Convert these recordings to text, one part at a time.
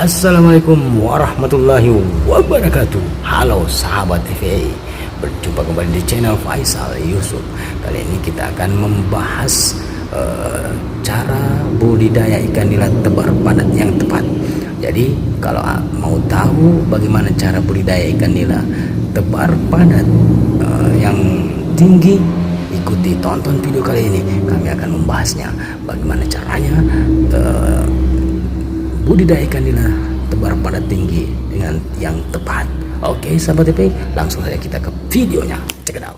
Assalamualaikum warahmatullahi wabarakatuh. Halo sahabat TVA, berjumpa kembali di channel Faisal Yusuf. Kali ini kita akan membahas cara budidaya ikan nila tebar padat yang tepat. Jadi kalau mau tahu bagaimana cara budidaya ikan nila tebar padat yang tinggi, ikuti tonton video kali ini. Kami akan membahasnya bagaimana caranya budidaya ikan nila tebar padat tinggi dengan yang tepat. Oke sahabat TP, langsung saja kita ke videonya. Check it out.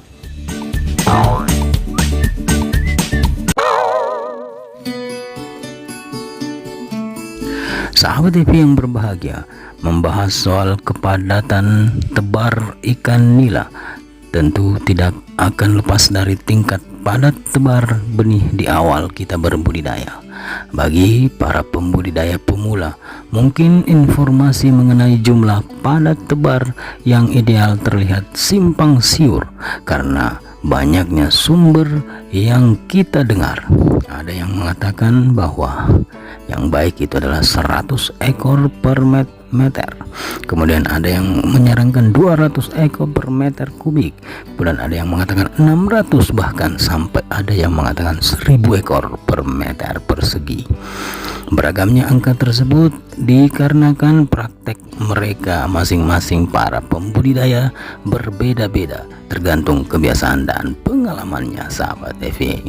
Sahabat TP yang berbahagia, membahas soal kepadatan tebar ikan nila tentu tidak akan lepas dari tingkat padat tebar benih di awal kita berbudidaya. Bagi para pembudidaya pemula, mungkin informasi mengenai jumlah padat tebar yang ideal terlihat simpang siur karena banyaknya sumber yang kita dengar. Ada yang mengatakan bahwa yang baik itu adalah 100 ekor per meter. Kemudian ada yang menyarankan 200 ekor per meter kubik. Kemudian ada yang mengatakan 600, bahkan sampai ada yang mengatakan 1000 ekor per meter persegi. Beragamnya angka tersebut dikarenakan praktek mereka masing-masing para pembudidaya berbeda-beda tergantung kebiasaan dan pengalamannya sahabat TVA.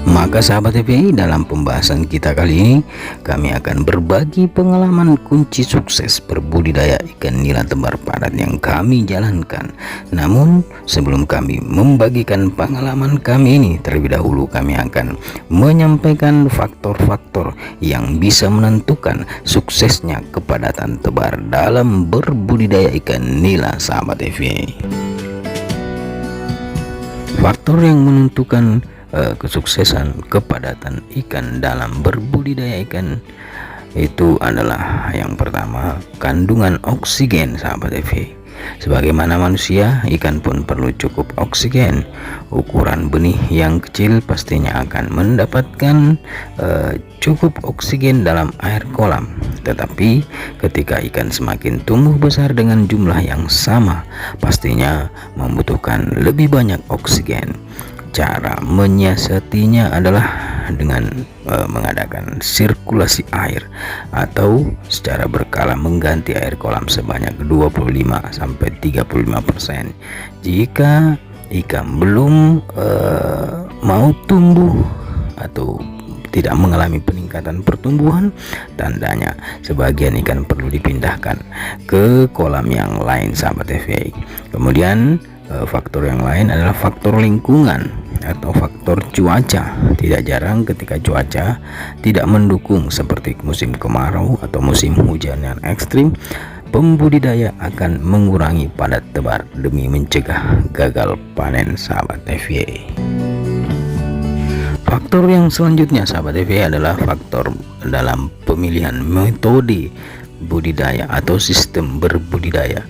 Maka sahabat TPI, dalam pembahasan kita kali ini kami akan berbagi pengalaman kunci sukses berbudidaya ikan nila tebar padat yang kami jalankan. Namun sebelum kami membagikan pengalaman kami ini, terlebih dahulu kami akan menyampaikan faktor-faktor yang bisa menentukan suksesnya kepadatan tebar dalam berbudidaya ikan nila sahabat TPI. Faktor yang menentukan kesuksesan kepadatan ikan dalam berbudidaya ikan itu adalah yang pertama, kandungan oksigen sahabat TV. Sebagaimana manusia, ikan pun perlu cukup oksigen. Ukuran benih yang kecil pastinya akan mendapatkan cukup oksigen dalam air kolam. Tetapi ketika ikan semakin tumbuh besar dengan jumlah yang sama, pastinya membutuhkan lebih banyak oksigen. Cara menyiasatinya adalah dengan mengadakan sirkulasi air atau secara berkala mengganti air kolam sebanyak 25-35%. Jika ikan belum mau tumbuh atau tidak mengalami peningkatan pertumbuhan, tandanya sebagian ikan perlu dipindahkan ke kolam yang lain sahabat TVA. Kemudian faktor yang lain adalah faktor lingkungan atau faktor cuaca. Tidak jarang ketika cuaca tidak mendukung seperti musim kemarau atau musim hujan yang ekstrim, pembudidaya akan mengurangi padat tebar demi mencegah gagal panen sahabat TVA. Faktor yang selanjutnya sahabat TVA adalah faktor dalam pemilihan metode budidaya atau sistem berbudidaya.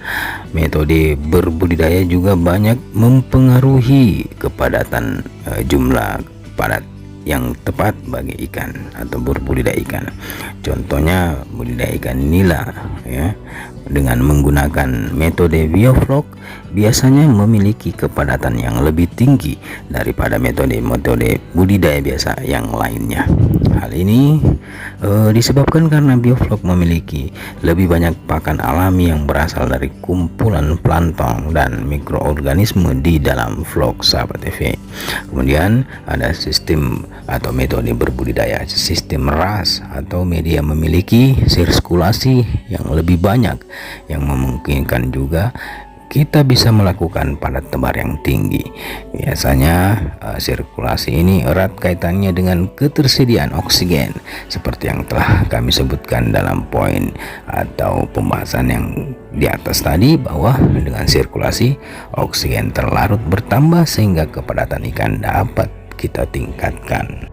Metode berbudidaya juga banyak mempengaruhi kepadatan jumlah padat yang tepat bagi ikan atau berbudidaya ikan. Contohnya budidaya ikan nila ya, dengan menggunakan metode bioflok biasanya memiliki kepadatan yang lebih tinggi daripada metode budidaya biasa yang lainnya. Hal ini disebabkan karena bioflok memiliki lebih banyak pakan alami yang berasal dari kumpulan plankton dan mikroorganisme di dalam flok sahabat TV. Kemudian ada sistem atau metode berbudidaya sistem RAS atau media memiliki sirkulasi yang lebih banyak, yang memungkinkan juga kita bisa melakukan padat tebar yang tinggi. Biasanya sirkulasi ini erat kaitannya dengan ketersediaan oksigen, seperti yang telah kami sebutkan dalam poin atau pembahasan yang di atas tadi, bahwa dengan sirkulasi oksigen terlarut bertambah sehingga kepadatan ikan dapat kita tingkatkan.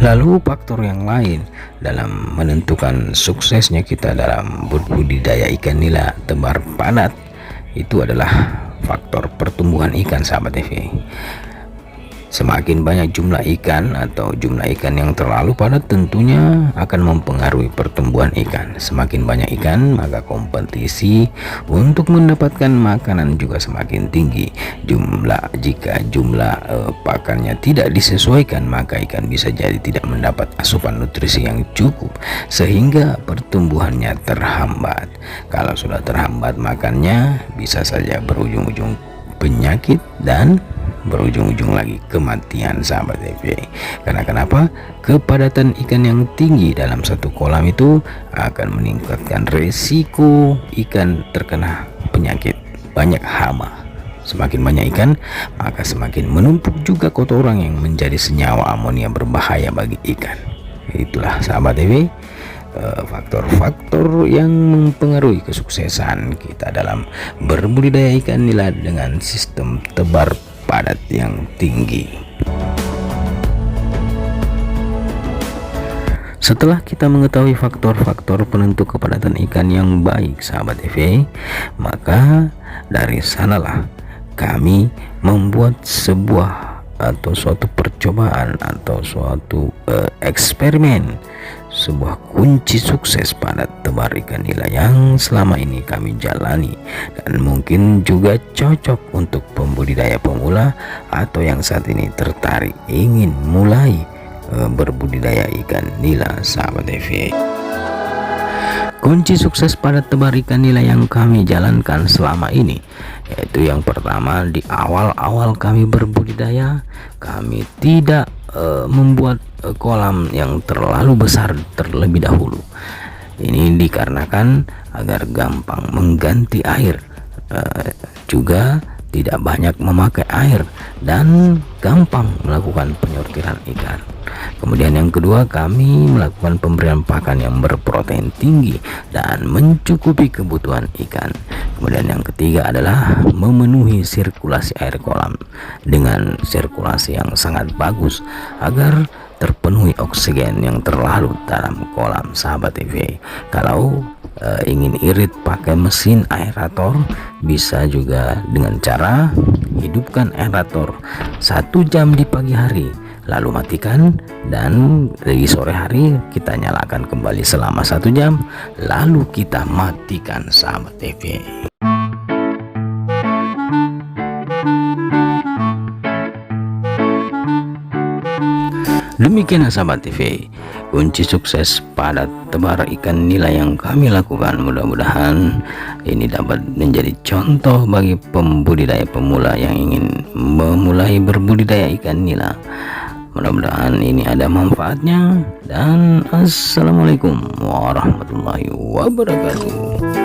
Lalu faktor yang lain dalam menentukan suksesnya kita dalam berbudidaya ikan nila tebar padat itu adalah faktor pertumbuhan ikan sahabat TV. Semakin banyak jumlah ikan atau jumlah ikan yang terlalu padat tentunya akan mempengaruhi pertumbuhan ikan. Semakin banyak ikan, maka kompetisi untuk mendapatkan makanan juga semakin tinggi. Jika jumlah pakannya tidak disesuaikan, maka ikan bisa jadi tidak mendapat asupan nutrisi yang cukup sehingga pertumbuhannya terhambat. Kalau sudah terhambat makannya, bisa saja berujung-ujung penyakit dan berujung-ujung lagi kematian, sahabat TV. Karena kenapa? Kepadatan ikan yang tinggi dalam satu kolam itu akan meningkatkan resiko ikan terkena penyakit, banyak hama. Semakin banyak ikan, maka semakin menumpuk juga kotoran yang menjadi senyawa amonia berbahaya bagi ikan. Itulah, sahabat TV, faktor-faktor yang mempengaruhi kesuksesan kita dalam berbudidaya ikan nila dengan sistem tebar padat yang tinggi. Setelah kita mengetahui faktor-faktor penentu kepadatan ikan yang baik, sahabat TV, maka dari sanalah kami membuat sebuah atau suatu percobaan atau suatu eksperimen, sebuah kunci sukses pada tebar ikan nila yang selama ini kami jalani dan mungkin juga cocok untuk pembudidaya pemula atau yang saat ini tertarik ingin mulai berbudidaya ikan nila, sahabat TV. Kunci sukses pada tebar ikan nila yang kami jalankan selama ini, yaitu yang pertama, di awal-awal kami berbudidaya kami tidak membuat kolam yang terlalu besar terlebih dahulu. Ini dikarenakan agar gampang mengganti air, juga tidak banyak memakai air dan gampang melakukan penyortiran ikan. Kemudian yang kedua, kami melakukan pemberian pakan yang berprotein tinggi dan mencukupi kebutuhan ikan. Kemudian yang ketiga adalah memenuhi sirkulasi air kolam dengan sirkulasi yang sangat bagus agar terpenuhi oksigen yang terlarut dalam kolam, sahabat TV. Kalau ingin irit pakai mesin aerator, bisa juga dengan cara hidupkan aerator 1 jam di pagi hari, lalu matikan, dan di sore hari kita nyalakan kembali selama 1 jam, lalu kita matikan, sahabat TV. Demikian, sahabat TV, kunci sukses pada tebar ikan nila yang kami lakukan. Mudah-mudahan ini dapat menjadi contoh bagi pembudidaya pemula yang ingin memulai berbudidaya ikan nila. Mudah-mudahan ini ada manfaatnya, dan assalamualaikum warahmatullahi wabarakatuh.